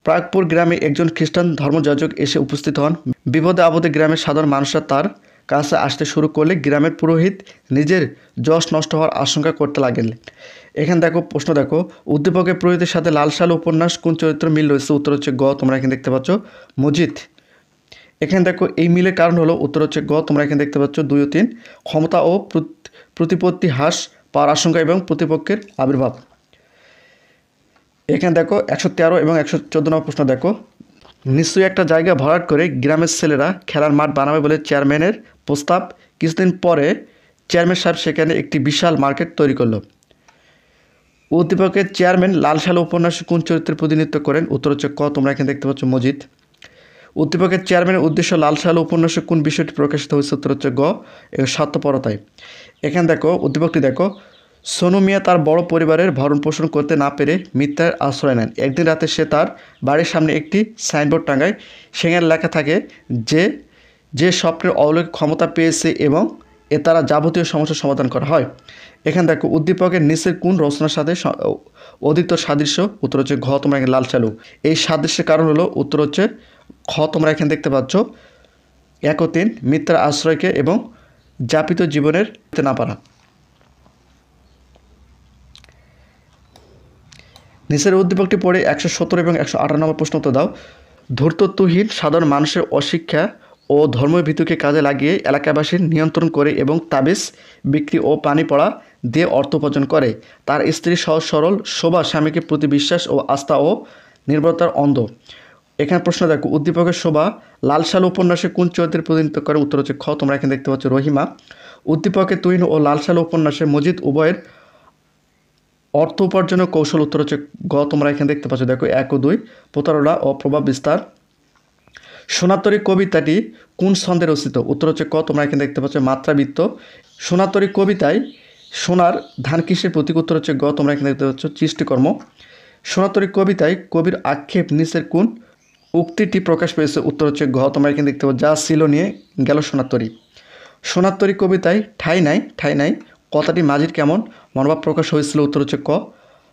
A: প্রাগপুর গ্রামে একজন খ্রিস্টান ধর্মযাজক এসে উপস্থিত হন। বিপদে আপদে গ্রামের সাধারণ মানুষরা তার কাছে আসতে শুরু করলে গ্রামের পুরোহিত নিজের যশ নষ্ট হওয়ার আশঙ্কা করতে লাগেন। এখানে দেখো প্রশ্ন দেখো, উদ্দীপকের পুরোহিতের সাথে লাল সালু উপন্যাস কোন চরিত্র মিল রয়েছে। উত্তর হচ্ছে গ, তোমরা এখানে দেখতে পাচ্ছ মজিদ। এখানে দেখো এই মিলের কারণ হলো। উত্তর হচ্ছে গ, তোমরা এখানে দেখতে পাচ্ছ 2 ও 3 ক্ষমতা ও প্রতিপত্তি হ্রাস পাওয়ার আশঙ্কা এবং প্রতিপক্ষের আবির্ভাব। এখানে দেখো 113 এবং 114 নম্বর প্রশ্ন দেখো, নিশ্চয়ই একটা জায়গা ভরাট করে গ্রামের ছেলেরা খেলার মাঠ বানাবে বলে চেয়ারম্যানের প্রস্তাব। কিছুদিন পরে চেয়ারম্যান সাহেব সেখানে একটি বিশাল মার্কেট তৈরি করলো। উদ্দীপকের চেয়ারম্যান লাল সালু উপন্যাসে কোন চরিত্রের প্রতিনিধিত্ব করেন। উত্তর হচ্ছে ক, তোমরা এখানে দেখতে পাচ্ছ মজিদ। উদ্দীপকের চেয়ারম্যানের উদ্দেশ্য লাল সালু উপন্যাসে কোন বিষয়টি প্রকাশিত হয়েছে। উত্তর হচ্ছে গ, স্বার্থপরতায়। এখানে দেখো উদ্দীপকটি দেখো, সোনু মিয়া তার বড় পরিবারের ভরণ পোষণ করতে না পেরে মিথ্যার আশ্রয় নেন। একদিন রাতে সে তার বাড়ির সামনে একটি সাইনবোর্ড টাঙায়। সেখানে লেখা থাকে যে স্বপ্নের অলৌকিক ক্ষমতা পেয়েছে এবং এ তারা যাবতীয় সমস্যার সমাধান করা হয়। এখানে দেখো উদ্দীপকের নিচের কোন রচনার সাথে অধিকতর সাদৃশ্য, উত্তর হচ্ছে ঘ তোমরা এখানে লাল সালু। এই সাদৃশ্যের কারণ হলো উত্তর হচ্ছে খ তোমরা এখানে দেখতে পাচ্ছ 1 ও 3 মিথ্যার আশ্রয়কে এবং যাপিত জীবনের না পারা। নিচের উদ্দীপকটি পড়ে 117 এবং 118 নম্বর প্রশ্ন উত্তর দাও। ধূর্তত্বহীন সাধারণ মানুষের অশিক্ষা ও ধর্মভীতিকে কাজে লাগিয়ে এলাকাবাসীর নিয়ন্ত্রণ করে এবং তাবিজ বিক্রি ও পানি পড়া দিয়ে অর্থ উপার্জন করে। তার স্ত্রী সহজ সরল শোভা স্বামীকে প্রতি বিশ্বাস ও আস্থা ও নির্ভরতার অন্ধ। এখানে প্রশ্ন দেখো, উদ্দীপকের শোভা লাল সালু উপন্যাসে কোন চরিত্রের প্রতিনিধিত্ব করে? উত্তর হচ্ছে খ তোমরা এখানে দেখতে পাচ্ছ রহিমা। উদ্দীপকের তুহিন ও লাল সালু উপন্যাসে মজিদ উভয়ের অর্থ উপার্জনের কৌশল, উত্তর হচ্ছে গ তোমরা এখানে দেখতে পাচ্ছ দেখো 1 ও 2 প্রতারণা ও প্রভাব বিস্তার। সোনাতরী কবিতাটি কোন ছন্দে রচিত? উত্তর হচ্ছে ক তোমরা এখানে দেখতে পাচ্ছ মাত্রাবৃত্ত। সোনাতরী কবিতায় সোনার ধান কিসের প্রতীক? উত্তর হচ্ছে গ তোমরা এখানে দেখতে পাচ্ছ সৃষ্টিকর্ম। সোনাতরী কবিতায় কবির আক্ষেপ নিচের কোন উক্তিটি প্রকাশ পেয়েছে? উত্তর হচ্ছে ঘ তোমরা এখানে দেখতে পাচ্ছ যা ছিল নিয়ে গেল সোনাতরী। সোনাতরী কবিতায় ঠাই নাই ঠাই নাই কথাটি মাঝির কেমন মনোভাব প্রকাশ হয়েছিল? উত্তর হচ্ছে ক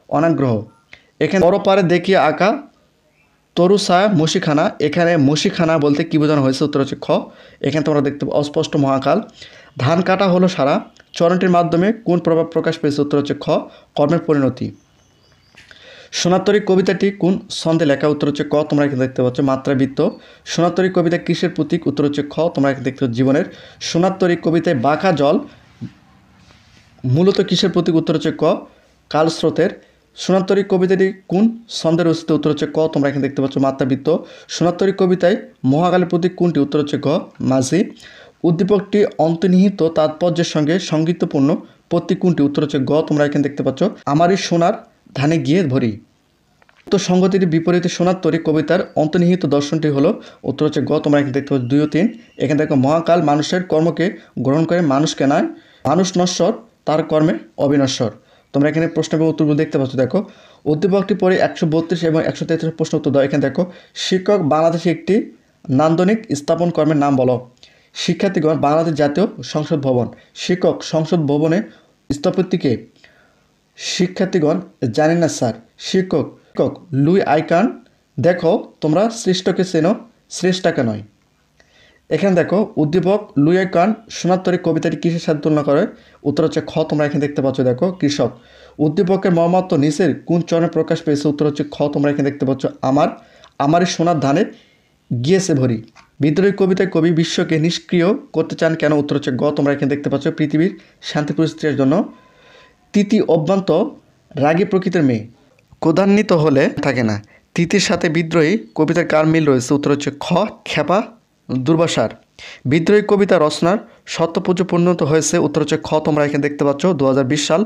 A: অনাগ্রহ। এখানে পরপারে দেখিয়ে আঁকা তরু ছায়া মুশিখানা, এখানে মুশিখানা বলতে কী বোঝানো হয়েছে? উত্তর হচ্ছে খ। এখানে তোমরা দেখতে অস্পষ্ট মহাকাল। ধান কাটা হলো সারা চরণটির মাধ্যমে কোন প্রভাব প্রকাশ পেয়েছে? উত্তর হচ্ছে খ কর্মের পরিণতি। সোনাতরী কবিতাটি কোন ছন্দে লেখা? উত্তর হচ্ছে ক তোমরা এখানে দেখতে পাচ্ছ মাত্রাবৃত্ত। সোনাতরী কবিতা কিসের প্রতীক? উত্তর হচ্ছে খ তোমরা এখানে দেখতে পাচ্ছ জীবনের। সোনাতরী কবিতায় বাঁকা জল মূলত কিসের প্রতীক? উত্তর হচ্ছে ক কালস্রোতের। সোনাতরী কবিতাটি কোন ছন্দে রচিত? উত্তর হচ্ছে ক তোমরা এখানে দেখতে পাচ্ছ মাত্রাবৃত্ত। সোনাতরী কবিতায় মহাকালের প্রতীক কোনটি? উত্তর হচ্ছে গ মাঝি। উদ্দীপকটি অন্তর্নিহিত তাৎপর্যের সঙ্গে সংগীতপূর্ণ প্রতীক কোনটি? উত্তর হচ্ছে গ তোমরা এখানে দেখতে পাচ্ছ আমারই সোনার ধানে গিয়ে ভরি। তো সংগতির বিপরীতে সোনাতরী কবিতার অন্তর্নিহিত দর্শনটি হলো উত্তর হচ্ছে গ তোমরা এখানে দেখতে পাচ্ছ 2 ও 3। এখানে দেখো মহাকাল মানুষের কর্মকে গ্রহণ করে মানুষকে নয়, মানুষ নশ্বর তার কর্মে অবিনশ্বর। তোমরা এখানে প্রশ্ন এবং উত্তরগুলো দেখতে পাচ্ছ দেখো। উদ্দীপকটি পরে 132 এবং 133 প্রশ্ন উত্তর দাও। এখানে দেখো শিক্ষক বাংলাদেশে একটি নান্দনিক স্থাপন কর্মের নাম বলো। শিক্ষার্থীগণ বাংলাদেশ জাতীয় সংসদ ভবন। শিক্ষক সংসদ ভবনে স্থপতিকে। শিক্ষার্থীগণ জানি না স্যার। শিক্ষক শিক্ষক লুই আইকান দেখো তোমরা সৃষ্টকে চেনো শ্রেষ্ঠাকে নয়। এখানে দেখো উদ্দীপক লুই আইকান সোনাতরী কবিতাটি কিসের সাথে তুলনা করে? উত্তর হচ্ছে খ তোমরা এখানে দেখতে পাচ্ছ দেখো কৃষক। উদ্দীপকের মর্মার্থ নিচের কোন চরণে প্রকাশ পেয়েছে? উত্তর হচ্ছে খ তোমরা এখানে দেখতে পাচ্ছ আমারই সোনার ধানে গিয়েছে ভরি। বিদ্রোহী কবিতায় কবি বিশ্বকে নিষ্ক্রিয় করতে চান কেন? উত্তর হচ্ছে গ তোমরা এখানে দেখতে পাচ্ছ পৃথিবীর শান্তি পরিস্থিতির জন্য। তিথি অভ্যান্ত রাগী প্রকৃতির মেয়ে ক্রোধান্বিত হলে থাকে না। তিথির সাথে বিদ্রোহী কবিতার কার মিল রয়েছে? উত্তর হচ্ছে খ খেপা দুর্বাসার। বিদ্রোহী কবিতা রচনার সত্যপুজো পরিণত হয়েছে? উত্তর হচ্ছে খ তোমরা এখানে দেখতে পাচ্ছ 2020 সাল।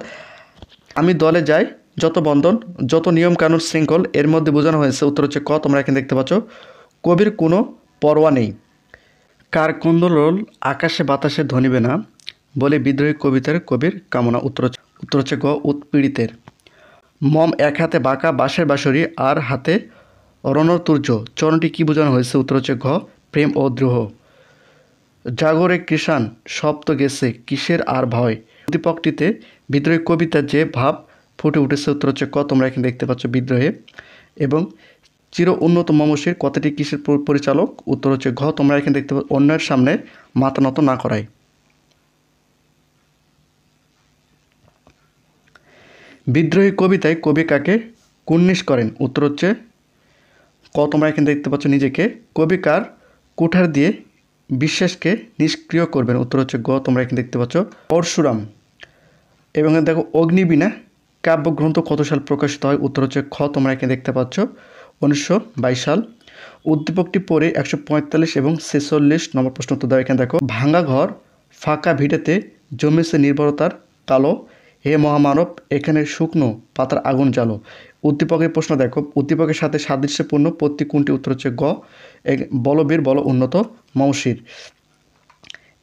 A: আমি দলে যাই যত বন্ধন যত নিয়ম কানুন শৃঙ্খল এর মধ্যে বোঝানো হয়েছে? উত্তর হচ্ছে ক তোমরা এখানে দেখতে পাচ্ছ কবির কোনো পরোয়া নেই। কার কুন্দলোল আকাশে বাতাসে ধ্বনিবে না বলে বিদ্রোহী কবিতার কবির কামনা? উত্তর হচ্ছে গ উৎপীড়িতের। মম এক হাতে বাঁকা বাঁশের বাঁশরি আর হাতে রণতুর্য চরণটি কী বোঝানো হয়েছে? উত্তর হচ্ছে ঘ প্রেম ও দ্রোহ। জাগরে কৃষাণ সপ্ত গেছে কিসের আর ভয়। উদ্দীপকটিতে বিদ্রোহী কবিতার যে ভাব ফুটে উঠেছে? উত্তর হচ্ছে ক তোমরা এখানে দেখতে পাচ্ছ বিদ্রোহে। এবং চির উন্নত মমশির কথাটি কিসের পরিচালক? উত্তর হচ্ছে ঘ তোমরা এখানে দেখতে পাচ্ছ অন্যের সামনে মাথা নত না করায়। বিদ্রোহী কবিতায় কবি কাকে কুর্নিশ করেন? উত্তর হচ্ছে ক তোমরা এখানে দেখতে পাচ্ছ নিজেকে। কবি কার কুঠার দিয়ে বিশ্বাসকে নিষ্ক্রিয় করবেন? উত্তর হচ্ছে গ তোমরা এখানে দেখতে পাচ্ছ পরশুরাম। এবং দেখো অগ্নিবীণা কাব্যগ্রন্থ কত সাল প্রকাশিত হয়? উত্তর হচ্ছে খ তোমরা এখানে দেখতে পাচ্ছ 1922 সাল। উদ্দীপকটি পড়ে 145 এবং 46 নম্বর প্রশ্ন উত্তর দাও। এখানে দেখো ভাঙা ঘর ফাঁকা ভিটেতে জমেছে নির্ভরতার কালো, হে মহামানব এখানে শুকনো পাতার আগুন জ্বালো। উদ্দীপকের প্রশ্ন দেখো উদ্দীপকের সাথে সাদৃশ্যপূর্ণ প্রতীক কোনটি? উত্তর হচ্ছে গ বলবীর বল উন্নত মমশির।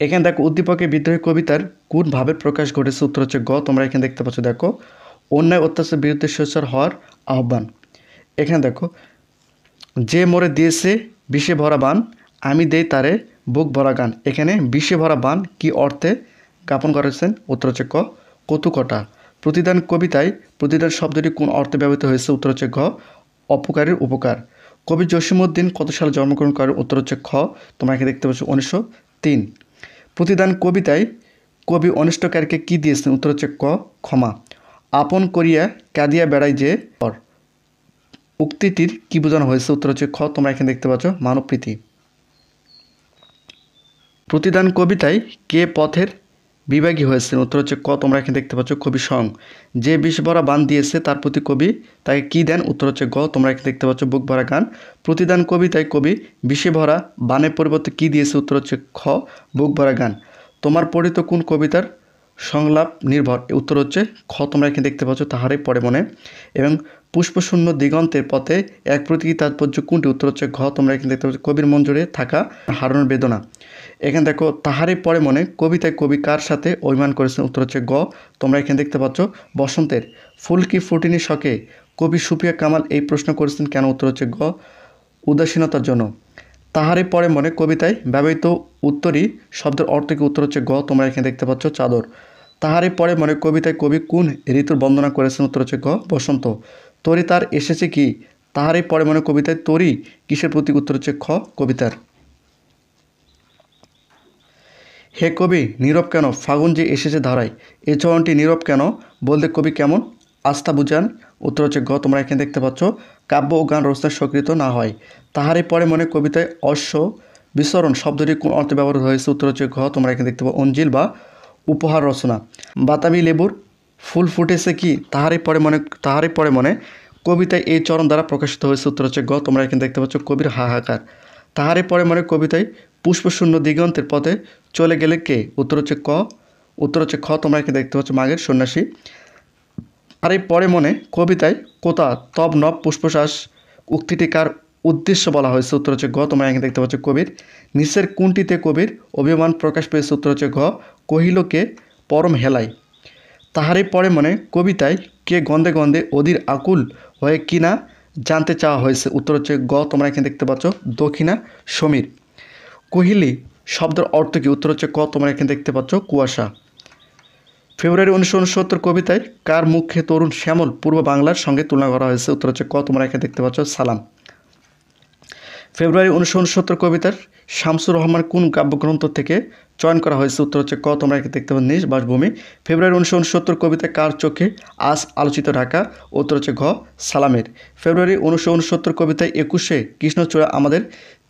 A: এখানে দেখো উদ্দীপকের বিদ্রোহী কবিতার কোন ভাবের প্রকাশ ঘটেছে? উত্তর হচ্ছে গ তোমরা এখানে দেখতে পাচ্ছ দেখো অন্যায় অত্যাচার বিরুদ্ধে সোচ্চার হওয়ার আহ্বান। এখানে দেখো যে মোরে দিয়েছে বিষে ভরা বান আমি দেই তারে বুক ভরা গান। এখানে বিষে ভরা বান কি অর্থে জ্ঞাপন করেছেন? উত্তর হচ্ছে ক কতুকটা। প্রতিদান কবিতায় প্রতিদান শব্দটি কোন অর্থে ব্যবহৃত হয়েছে? উত্তর হচ্ছে ঘ অপকারীর উপকার। কবি জসীমউদ্দিন কত সালে জন্মগ্রহণ করেন? উত্তর হচ্ছে খ, তোমরা এখানে দেখতে পাচ্ছ 1903। প্রতিদান কবিতায় কবি অনিষ্টকারীকে কি দিয়েছেন? উত্তর হচ্ছে ক ক্ষমা। আপন করিয়া কাঁদিয়া বেড়াই যে পর, উক্তিটির কি বোঝানো হয়েছে? উত্তর হচ্ছে খ, তোমরা এখানে দেখতে পাচ্ছ মানবপ্রীতি। প্রতিদান কবিতায় কে পথের বিভাগী হয়েছেন? উত্তর হচ্ছে ক, তোমরা এখানে দেখতে পাচ্ছ কবি স্বয়ং। যে বিষ ভরা বান দিয়েছে তার প্রতি কবি তাকে কি দেন? উত্তর হচ্ছে গ, তোমরা এখানে দেখতে পাচ্ছ বুক ভরা গান। প্রতিদান কবিতায় কবি বিষে ভরা বানের পরিবর্তে কি দিয়েছে? উত্তর হচ্ছে খ, বুক ভরা গান। তোমার পঠিত কোন কবিতার সংলাপ নির্ভর? উত্তর হচ্ছে খ, তোমরা এখানে দেখতে পাচ্ছ তাহারই পরে মনে। এবং পুষ্পশূন্য দিগন্তের পথে এক প্রতীকী তাৎপর্য কোনটি? উত্তর হচ্ছে ঘ, তোমরা এখানে দেখতে পাচ্ছ কবির মন জুড়ে থাকা হারানোর বেদনা। এখানে দেখো তাহারই পরে মনে কবিতায় কবি কার সাথে অভিমান করেছেন? উত্তর হচ্ছে গ, তোমরা এখানে দেখতে পাচ্ছ বসন্তের। ফুল কি ফোটেনি শখে কবি সুফিয়া কামাল এই প্রশ্ন করেছেন কেন? উত্তর হচ্ছে গ, উদাসীনতার জন্য। তাহারই পরে মনে কবিতায় ব্যবহৃত উত্তরী শব্দের অর্থ কি? উত্তর হচ্ছে গ, তোমরা এখানে দেখতে পাচ্ছ চাদর। তাহারই পরে মনে কবিতায় কবি কোন ঋতুর বন্দনা করেছেন? উত্তর হচ্ছে গ, বসন্ত। তরি তার এসেছে কি? তাহারই পরে মনে কবিতায় তরি কিসের প্রতীক? উত্তর হচ্ছে খ, কবিতার। হে কবি নীরব কেন ফাগুন যে এসেছে ধারায়, এ চরণটি নীরব কেন বলতে কবি কেমন আস্থা বুঝান? উত্তর হচ্ছে গ, তোমরা এখানে দেখতে পাচ্ছ কাব্য ও গান রচনায় স্বীকৃত না হয়। তাহারই পরে মনে কবিতায় অশ্ব বিচরণ শব্দটি কোন অর্থে ব্যবহৃত হয়েছে? উত্তর হচ্ছে ঘ, তোমরা এখানে দেখতে পাচ্ছ অঞ্জিল বা উপহার রচনা। বাতাবি লেবুর ফুল ফুটেছে কি? তাহারই পরে মনে কবিতায় এই চরণ দ্বারা প্রকাশিত হয়েছে? উত্তর হচ্ছে গ, তোমরা এখানে দেখতে পাচ্ছ কবির হাহাকার। তাহারই পরে মনে কবিতায় পুষ্পশূন্য দিগন্তের পথে চলে গেলে কে? উত্তর হচ্ছে খ, তোমরা এখানে দেখতে পাচ্ছ মাঘের সন্ন্যাসী। আর এই পরে মনে কবিতায় কোথা তব নব পুষ্পশ্বাস উক্তিটি কার উদ্দেশ্য বলা হয়েছে? উত্তর হচ্ছে গ, তোমরা এখানে দেখতে পাচ্ছ কবির। নিচের কোনটিতে কবির অভিমান প্রকাশ পেয়েছে? উত্তর হচ্ছে ঘ, কহিলকে পরম হেলায়। তাহারই পরে মনে কবিতায় কে গন্ধে গন্ধে অধীর আকুল হয়ে কিনা জানতে চাওয়া হয়েছে? উত্তর হচ্ছে গ, তোমরা এখানে দেখতে পাচ্ছ দক্ষিণা সমীর। কহিলি শব্দের অর্থ কি? উত্তর হচ্ছে ক, তোমরা এখানে দেখতে পাচ্ছ কুয়াশা। ফেব্রুয়ারি 1969 কবিতায় কার মুখে তরুণ শ্যামল পূর্ব বাংলার সঙ্গে তুলনা করা হয়েছে? উত্তর হচ্ছে ক, তোমরা এখানে দেখতে পাচ্ছ সালাম। ফেব্রুয়ারি 1969 কবিতার শামসুর রহমান কোন কাব্যগ্রন্থ থেকে চয়ন করা হয়েছে? উত্তর হচ্ছে ক, তোমরা এখানে দেখতে পাচ্ছ নিজ বাসভূমি। ফেব্রুয়ারি 1969 কবিতায় কার চোখে আজ আলোচিত ঢাকা? উত্তর হচ্ছে ঘ, সালামের। ফেব্রুয়ারি 1969 কবিতায় 21শে কৃষ্ণচূড়া আমাদের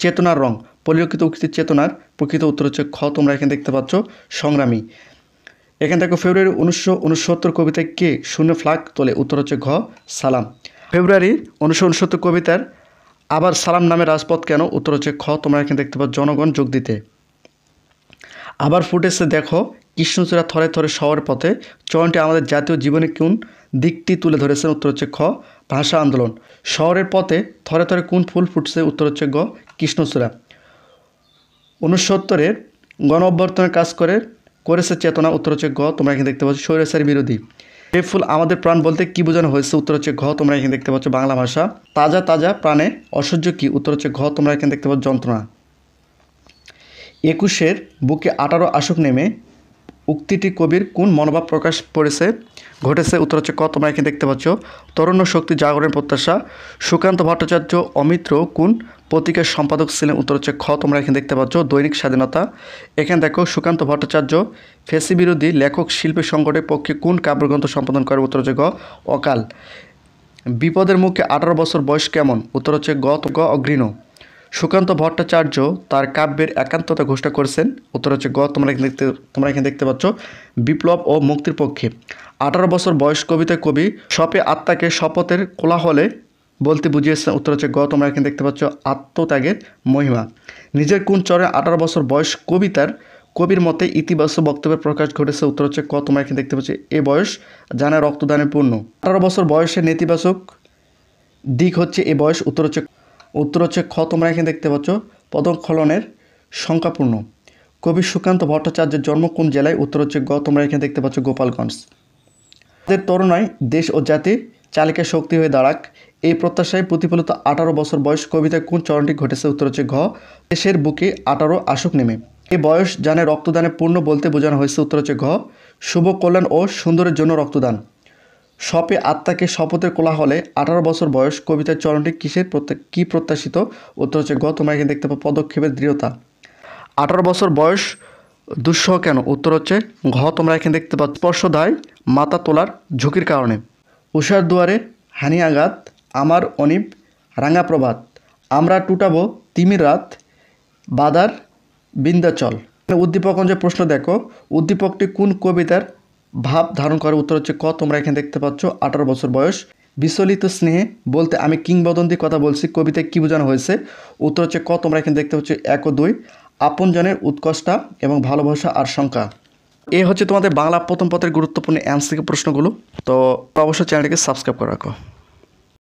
A: চেতনার রং পরিলক্ষিত উক্তি চেতনার প্রকৃত? উত্তর হচ্ছে খ, তোমরা এখানে দেখতে পাচ্ছ সংগ্রামী। এখানে দেখো ফেব্রুয়ারি 1969 কবিতায় কে শূন্য ফ্ল্যাগ তোলে? উত্তর হচ্ছে ঘ, সালাম। ফেব্রুয়ারি 1969 কবিতার আবার সালাম নামে রাজপথ কেন? উত্তর হচ্ছে খ, তোমরা এখানে দেখতে পাচ্ছ জনগণ যোগ দিতে। আবার ফুটেছে দেখো কৃষ্ণচূড়া থরে থরে শহরের পথে চরণটি আমাদের জাতীয় জীবনে কোন দিকটি তুলে ধরেছেন? উত্তর হচ্ছে খ, ভাষা আন্দোলন। শহরের পথে থরে থরে কোন ফুল ফুটছে? উত্তর হচ্ছে গ, কৃষ্ণচূড়া। 69-এর গণ অভ্যর্থনের কাজ করেছে চেতনা? উত্তর হচ্ছে গ, তোমরা এখানে দেখতে পাচ্ছ স্বৈরাচারী বিরোধী। এই ফুল আমাদের প্রাণ বলতে কি বোঝানো হয়েছে? উত্তর হচ্ছে ঘ, তোমরা এখানে দেখতে পাচ্ছ বাংলা ভাষা। তাজা তাজা প্রাণে অসহ্য কি? উত্তর হচ্ছে ঘ, তোমরা এখানে দেখতে পাচ্ছ যন্ত্রণা। 21-এর বুকে 18 আসুক নেমে উক্তিটি কবির কোন মনোভাব প্রকাশ ঘটেছে? উত্তর হচ্ছে ক, তোমরা এখানে দেখতে পাচ্ছ তরুণ শক্তি জাগরণের প্রত্যাশা। সুকান্ত ভট্টাচার্য অমিত্র কোন পত্রিকার সম্পাদক ছিলেন? উত্তর হচ্ছে খ, তোমরা এখানে দেখতে পাচ্ছ দৈনিক স্বাধীনতা। এখানে দেখো সুকান্ত ভট্টাচার্য ফেসি বিরোধী লেখক শিল্পী সংগঠনের পক্ষে কোন কাব্যগ্রন্থ সম্পাদন করে? উত্তর হচ্ছে গ, অকাল। বিপদের মুখে 18 বছর বয়স কেমন? উত্তর হচ্ছে গ, অঘৃণ। সুকান্ত ভট্টাচার্য তার কাব্যের একান্ততা ঘোষণা করেছেন? উত্তর হচ্ছে গ, তোমরা এখানে দেখতে পাচ্ছ বিপ্লব ও মুক্তির পক্ষে। 18 বছর বয়স কবিতায় কবি শপে আত্মাকে শপথের কোলাহলে বলতে বুঝিয়েছেন? উত্তর হচ্ছে গ, তোমরা এখানে দেখতে পাচ্ছ আত্মত্যাগের মহিমা। নিজের কোন চরে 18 বছর বয়স কবির মতে ইতিবাচক বক্তব্যের প্রকাশ ঘটেছে? উত্তর হচ্ছে ক, তোমরা এখানে দেখতে পাচ্ছ এ বয়স জানা রক্তদানের পূর্ণ। 18 বছর বয়সের নেতিবাচক দিক হচ্ছে এ বয়স? উত্তর হচ্ছে খ, তোমরা এখানে দেখতে পাচ্ছ পদস্খলনের সংখ্যাপূর্ণ। কবি সুকান্ত ভট্টাচার্যের জন্ম কোন জেলায়? উত্তর হচ্ছে গ, তোমরা এখানে দেখতে পাচ্ছ গোপালগঞ্জ। তাদের তরুণায় দেশ ও জাতি চালিকা শক্তি হয়ে দাঁড়াক এই প্রত্যাশায় প্রতিফলিত 18 বছর বয়স কবিতায় কোন চরণটি ঘটেছে? উত্তর হচ্ছে ঘ, দেশের বুকে 18 আসুক নেমে। এই বয়স জানে রক্তদানে পূর্ণ বলতে বোঝানো হয়েছে? উত্তর হচ্ছে ঘ, শুভ কল্যাণ ও সুন্দরের জন্য রক্তদান। শপে আত্মাকে শপথের কোলাহলে 18 বছর বয়স কবিতার চরণটি কি প্রত্যাশিত? উত্তর হচ্ছে গ। তোমরা এখানে দেখতে পাবো পদক্ষেপের দৃঢ়তা। 18 বছর বয়স দুঃসহ কেন? উত্তর হচ্ছে ঘ। তোমরা এখানে দেখতে পাচ্ছ স্পর্শদায় মাথা তোলার ঝুঁকির কারণে। উষার দুয়ারে হানি আঘাত, আমার অনিব রাঙা প্রভাত, আমরা টুটাবো তিমির রাত, বাদার বিন্ধ্যাচল। উদ্দীপক অনুযায়ী প্রশ্ন দেখো, উদ্দীপকটি কোন কবিতার ভাব ধারণ করে? উত্তর হচ্ছে ক। তোমরা এখানে দেখতে পাচ্ছ 18 বছর বয়স। বিচলিত স্নেহে বলতে আমি কিংবদন্তির কথা বলছি, কবিতায় কী বোঝানো হয়েছে? উত্তর হচ্ছে ক। তোমরা এখানে দেখতে পাচ্ছ 1 ও 2, আপনজনের উৎকর্ষতা এবং ভালোবাসা আর শঙ্কা। এ হচ্ছে তোমাদের বাংলা প্রথম পত্রের গুরুত্বপূর্ণ এমসিকিউ প্রশ্নগুলো। তো অবশ্যই চ্যানেলটিকে সাবস্ক্রাইব করে রাখো।